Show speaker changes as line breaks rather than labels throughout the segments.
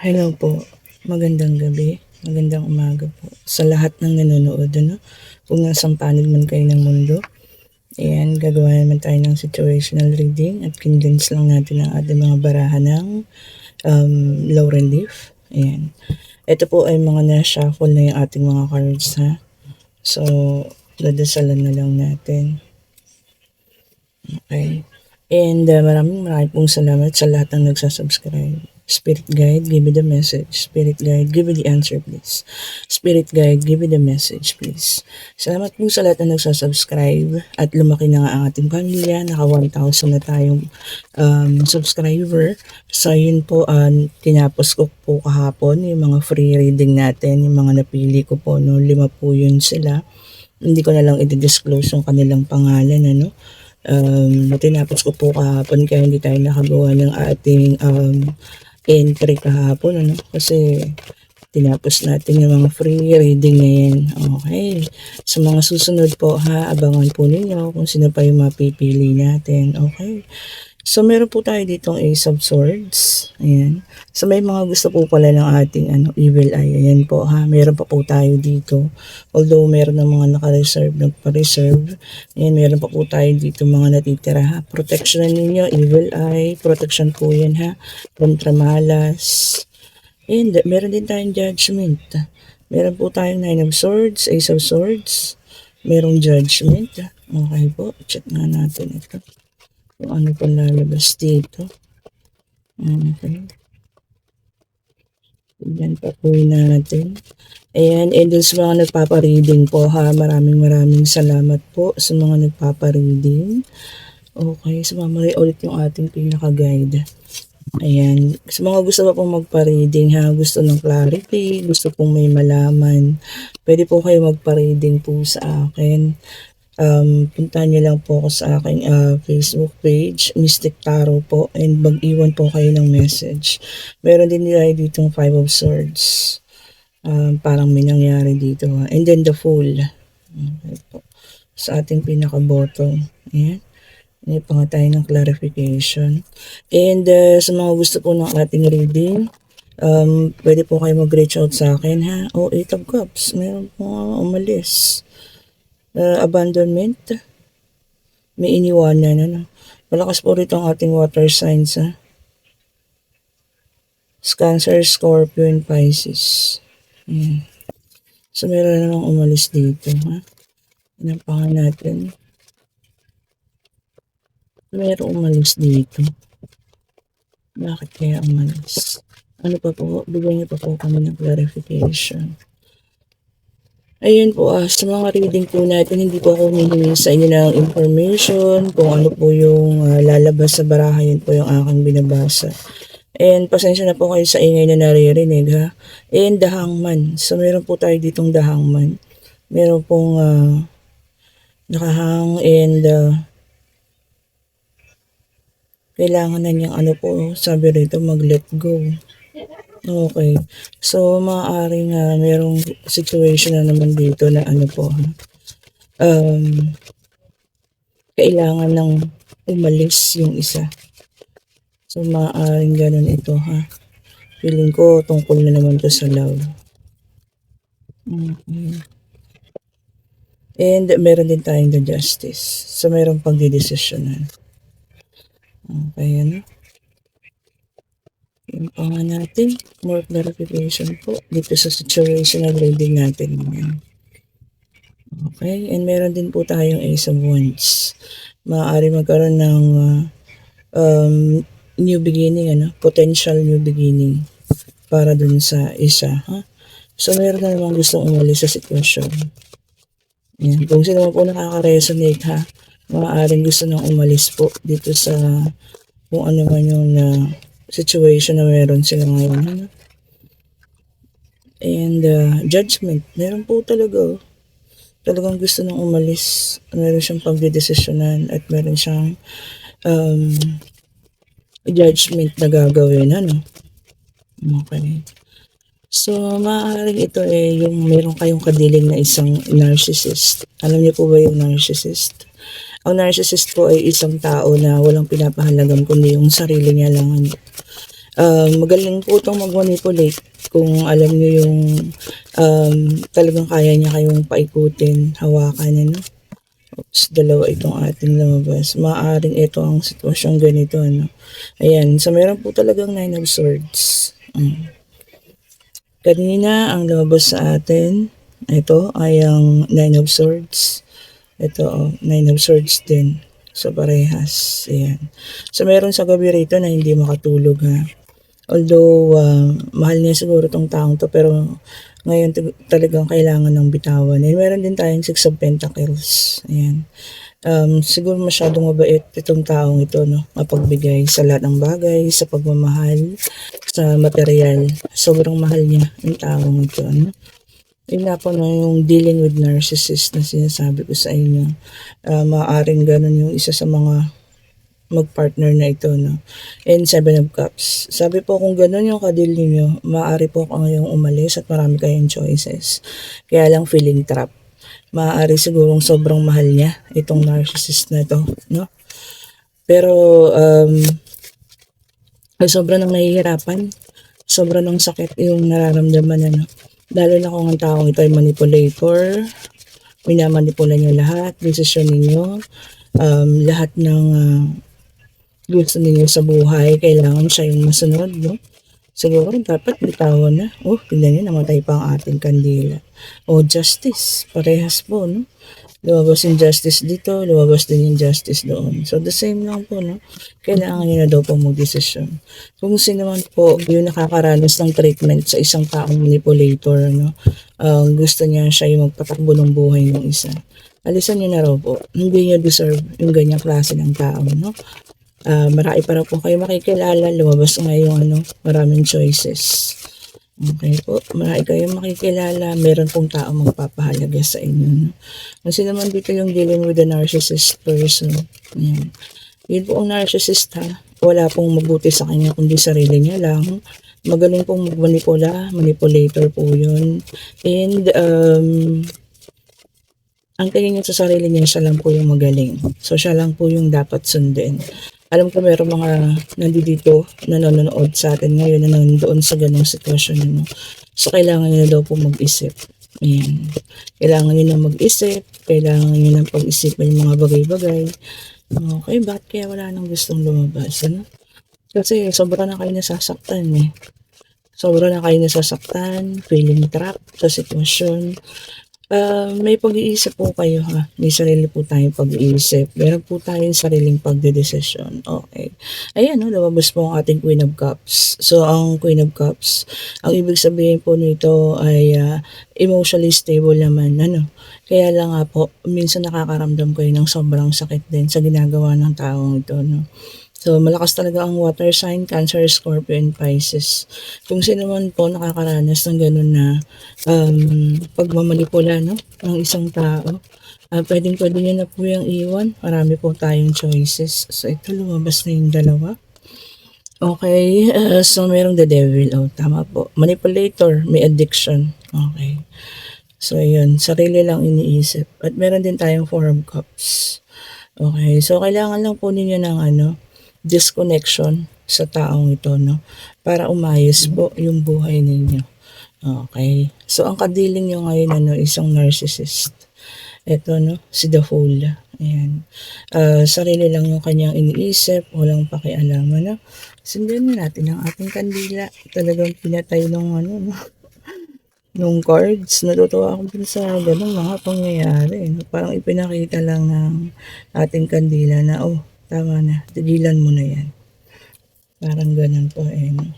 Hello po, magandang gabi, magandang umaga po sa lahat ng nanonood, ano? Kung nasang panig man kayo ng mundo. Ayan, gagawa naman tayo ng situational reading at condense lang natin ang ating mga barahan ng laurel leaf. Ayan. Ito po ay mga na-shuffle na yung ating mga cards, ha? So, dadasalan na lang natin. Okay. And maraming pong salamat sa lahat ng nagsasubscribe. Spirit Guide, give me the message. Spirit Guide, give me the answer, please. Spirit Guide, give me the message, please. Salamat po sa lahat na nagsasubscribe at lumaki na nga ang ating pamilya. Naka 1,000 na tayong subscriber. So, yun po, tinapos ko po kahapon yung mga free reading natin, yung mga napili ko po, no? 5 po yun sila. Hindi ko na lang i-disclose yung kanilang pangalan, ano? Tinapos ko po kahapon kaya hindi tayo nakagawa ng ating entry kahapon, ano? Kasi tinapos natin yung mga free reading na yan. Okay. Sa mga susunod po, ha, abangan po ninyo kung sino pa yung mapipili natin. Okay. So, meron po tayo ditong Ace of Swords. Ayan. So, may mga gusto po pala ng ating Evil Eye. Ayan po, ha. Meron pa po tayo dito. Although, meron ng mga naka-reserve, nagpa-reserve. Ayan, meron pa po tayo dito mga natitira, ha. Protection ninyo, Evil Eye. Protection po yan, ha. Kontra malas. And, meron din tayong Judgment. Meron po tayong Nine of Swords, Ace of Swords. Merong Judgment. Okay po. Check nga natin ito. Kung ano pa lalabas dito. Okay. Tignan pa po natin. Ayan, and dun sa mga nagpapareading po, ha, maraming salamat po sa mga nagpapareading. Okay, sumamari ulit yung ating pinaka-guide. Ayan, sa mga gusto pa pong magpa-reading, ha, gusto ng clarity, gusto pong may malaman, pwede po kayo magpa-reading po sa akin. Puntahan nyo lang po ako sa aking Facebook page, Mystic Tarot po, and mag-iwan po kayo ng message. Meron din nila ditong 5 of Swords. Parang may nangyari dito, ha. And then the Fool. Okay po. Sa ating pinaka-bottom. Ayan. Hindi pa nga tayo ng clarification. And sa mga gusto po ng ating reading, pwede po kayo mag-reach out sa akin, ha. Oh, 8 of Cups. Meron po umalis. Abandonment. May iniwanan, ano. Malakas po rito ang ating water signs, ha. Cancer, Scorpio, and Pisces. Ayan. So, meron namang umalis dito, ha. Inapahan natin. Meron umalis dito. Bakit kaya umalis? Ano pa po? Bigyan niyo pa po kami ng clarification. Ayun po, sa mga reading po natin, hindi po ako humihingi sa inyo ng information, kung ano po yung lalabas sa baraha, yun po yung aking binabasa. And pasensya na po kayo sa ingay na naririnig, ha. And the Hangman. So, meron po tayo ditong the Hangman. Meron pong nakahang and kailangan na niyang ano po, sabi rito, mag-let go. Okay. So, maaaring merong situation na naman dito na ano po, ha. Kailangan ng umalis yung isa. So, maaaring ganun ito, ha. Feeling ko, tungkol na naman to sa love. Okay. And meron din tayong the Justice. So, meron pagdidesisyonan. Okay, ano? Yung pa nga natin, more clarification po dito sa situational reading natin. Okay, and meron din po tayong Ace of Wands. Maaari magkaroon ng new beginning, ano? Potential new beginning para dun sa isa, ha? So, meron na namang gustong umalis sa sitwasyon. Yan. Kung sino po nakaka-resonate, ha? Maaaring gusto nang umalis po dito sa kung ano man yung situation na meron sila ngayon, ano? And judgment, meron po talagang gusto nang umalis. Meron siyang pagdidesisyonan at meron siyang judgment na gagawin, ano? Okay. So, maaaring ito yung meron kayong kadiling na isang narcissist. Alam niyo po ba yung narcissist? Ang narcissist po ay isang tao na walang pinapahalagan kundi yung sarili niya lang. Magaling po itong mag-manipulate kung alam niyo yung talagang kaya niya kayong paikutin, hawakan, ano. Oops, dalawa itong ating lumabas. Maaaring ito ang sitwasyong ganito, ano. Ayan, so meron po talagang Nine of Swords. Kanina, ang lumabas sa atin, ito ay ang Nine of Swords. Ito, Nine of Swords din. So, parehas. Ayan. So, meron sa gabi rito na hindi makatulog, ha. Although, mahal niya siguro tong taong to, pero ngayon talagang kailangan ng bitawan. And meron din tayong Six of Pentacles. Ayan. Siguro masyadong mabait itong taong ito, no? Mapagbigay sa lahat ng bagay, sa pagmamahal, sa material. Sobrang mahal niya yung taong ito, no? Yun nga po, no, yung dealing with narcissist na sinasabi ko sa inyo. Maaaring ganun yung isa sa mga mag-partner na ito, no? And Seven of Cups. Sabi po, kung ganun yung kadil ninyo, maaari po kayong umalis at marami kayong choices. Kaya lang feeling trap. Maaari sigurong sobrang mahal niya itong narcissist na ito, no? Pero sobra nang nahihirapan, sobra ng sakit yung nararamdaman niya, no? Lalo na kung ang taong ito ay manipulator, minamanipula niya lahat, desisyon ninyo, lahat ng gusto ninyo sa buhay, kailangan siya yung masunod, no? Siguro dapat bitawan na. Oh, tignan niyo, namatay pa ang ating kandila. Oh, justice. Parehas po, no? Lumabas yung justice dito, lumabas din yung justice doon. So, the same lang po, no? Kailangan niyo na daw po mag-desisyon. Kung sino man po yung nakakaranas ng treatment sa isang taong manipulator, no? Gusto niya siya yung magpatakbo ng buhay ng isa. Alisan niyo na raw po. Hindi niya deserve yung ganyang klase ng tao, no? Marami pa raw po kayo makikilala. Lumabas nga yung maraming choices. Okay po, marami kayong makikilala. Meron pong tao magpapahalaga sa inyo. No? Kasi naman dito yung dealing with the narcissist person. Yan. Yun po ang narcissist, ha. Wala pong mabuti sa kanya kundi sarili niya lang. Magaling pong magmanipula, manipulator po yun. And ang tingin niya sa sarili niya, siya lang po yung magaling. So, siya lang po yung dapat sundin. Alam ko meron mga nandito nanonood sa atin ngayon na nandoon sa ganong sitwasyon. No? So, kailangan nyo daw po mag-isip. Ayan. Kailangan nyo na mag-isip. Kailangan nyo na pag-isipan yung mga bagay-bagay. Okay, bakit kaya wala nang gustong lumabas? Ano? Kasi sobra na kayo nasasaktan eh. Sobra na kayo nasasaktan, feeling trap sa sitwasyon. May pag-iisip po kayo, ha. May sarili po tayong pag-iisip. Meron po tayong sariling pagdedesisyon. Okay. Ayan, no, lumabas po ang ating Queen of Cups. So, ang Queen of Cups, ang ibig sabihin po nito ay emotionally stable naman. Ano? Kaya lang nga po, minsan nakakaramdam kayo ng sobrang sakit din sa ginagawa ng taong ito. No? So, malakas talaga ang water sign, Cancer, Scorpio, and Pisces. Kung sino man po nakakaranas ng ganun na pagmamanipula, no, ng isang tao, pwedeng-pwede nyo na po yung iwan. Marami po tayong choices. So, ito, lumabas na yung dalawa. Okay, so merong the devil. Oh, tama po. Manipulator, may addiction. Okay. So, yun. Sarili lang iniisip. At meron din tayong Four of Cups. Okay, so kailangan lang po ninyo ng disconnection sa taong ito, no? Para umayos po yung buhay ninyo. Okay. So, ang kadiling nyo ngayon, isang narcissist. Ito, no? Si The Fool. Ayan. Sarili lang yung kanyang iniisip. Walang pakialam, no? Sundan na natin ang ating kandila. Talagang pinatay nung, no? Nung cards. Natutuwa ako dun sa ganun mga pangyayari. No? Parang ipinakita lang ng ating kandila na, oh, tama na, tigilan mo na yan. Parang ganun po no?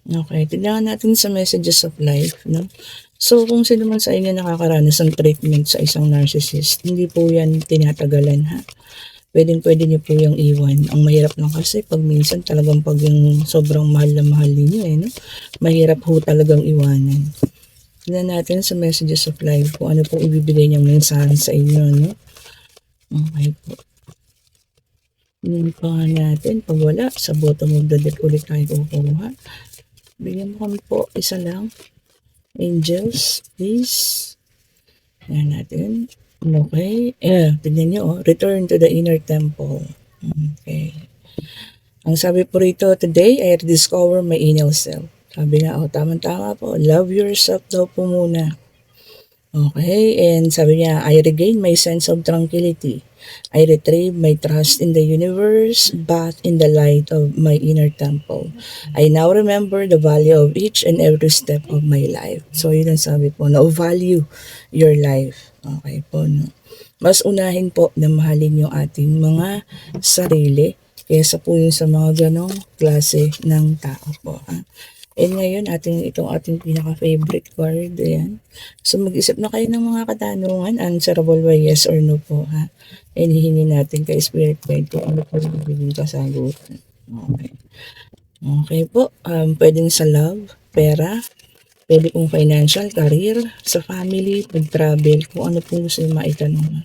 Okay, tignan natin sa messages of life, no? So, kung sino man sa inyo nakakaranas ng treatment sa isang narcissist, hindi po yan tinatagalan, ha? Pwede niyo po yung iwan. Ang mahirap lang kasi pag minsan talagang pag yung sobrang mahal na mahal niyo, no? Mahirap ho talagang iwanan. Tignan natin sa messages of life kung ano po ibibigay niyang mensahe sa inyo, no? Okay po. Yun pa nga natin. Pag wala, sa bottom of the deck ulit tayo kukuha. Bigyan mo kami po. Isa lang. Angels, please. Yan natin. Okay. Tignan nyo, oh. Return to the inner temple. Okay. Ang sabi po rito, today I rediscover my inner self. Sabi nga, tama-tama po. Love yourself daw po muna. Okay, and sabi niya, I regain my sense of tranquility. I retrieve my trust in the universe, bath in the light of my inner temple. I now remember the value of each and every step of my life. So, yun ang sabi po, na value your life. Okay po, no? Mas unahin po na mahalin yung ating mga sarili kaysa po yun sa mga ganong klase ng tao po. Ha? And ngayon, itong ating pinaka-favorite card, ayan. So, mag-isip na kayo ng mga katanungan, answerable by yes or no po, ha. And hihingin natin kay Spirit Guide kung ano po yung bibigyan kasagutan. Okay. Okay po, pwedeng sa love, pera, pwede pong financial, career, sa family, pag-travel, kung ano po gusto yung maitanong.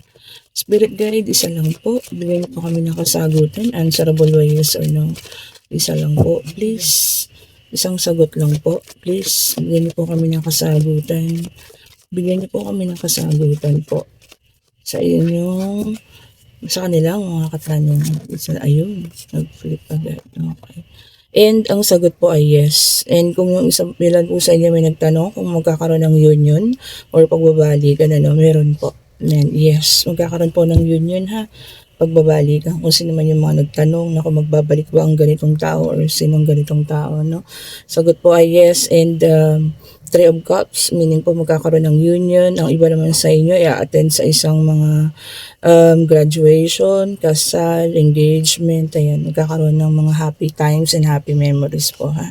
Spirit Guide, isa lang po. Bigyan po kami ng kasagutan, answerable by yes or no. Isa lang po, please. Isang sagot lang po. Please, bigyan niyo po kami ng kasagutan. Bigyan niyo po kami ng kasagutan po. Sa inyong, sa kanilang mga katanungan. Ayun, nag-flip agad. Okay. And ang sagot po ay yes. And kung yung isang ilan po sa inyo may nagtanong kung magkakaroon ng union or pagbabalikan, meron po. And yes, magkakaroon po ng union ha. Pagbabalikan, kung sino man yung mga nagtanong na kung magbabalik ba ang ganitong tao or sinong ganitong tao, no? Sagot po ay yes. And Three of Cups, meaning po magkakaroon ng union. Ang iba naman sa inyo, i-attend sa isang mga graduation, kasal, engagement, ayan, magkakaroon ng mga happy times and happy memories po, ha.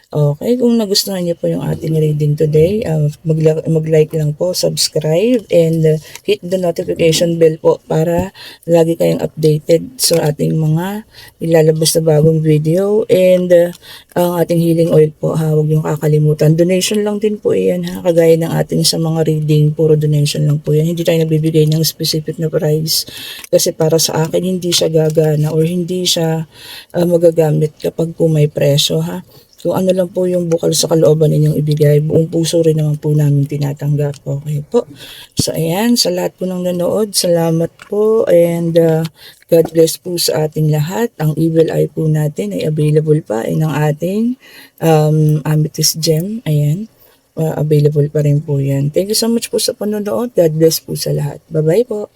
Okay, kung nagustuhan niyo po yung ating reading today, mag-like lang po, subscribe, and hit the notification bell po para lagi kayong updated sa ating mga ilalabas na bagong video. And ang ating healing oil po, ha, huwag niyong kakalimutan. Donation lang din po yan, ha, kagaya ng ating sa mga reading, puro donation lang po yan. Hindi tayo nagbibigay ng specific na price kasi para sa akin hindi siya gagana or hindi siya magagamit kapag po may presyo, ha. Kung ano lang po yung bukal sa kalooban ninyong ibigay, buong puso rin naman po namin tinatanggap. Okay po. So ayan, sa lahat po ng nanood, salamat po, and God bless po sa ating lahat. Ang evil eye po natin ay available pa ng ating amethyst gem. Ayan, available pa rin po yan. Thank you so much po sa panonood. God bless po sa lahat. Bye-bye po.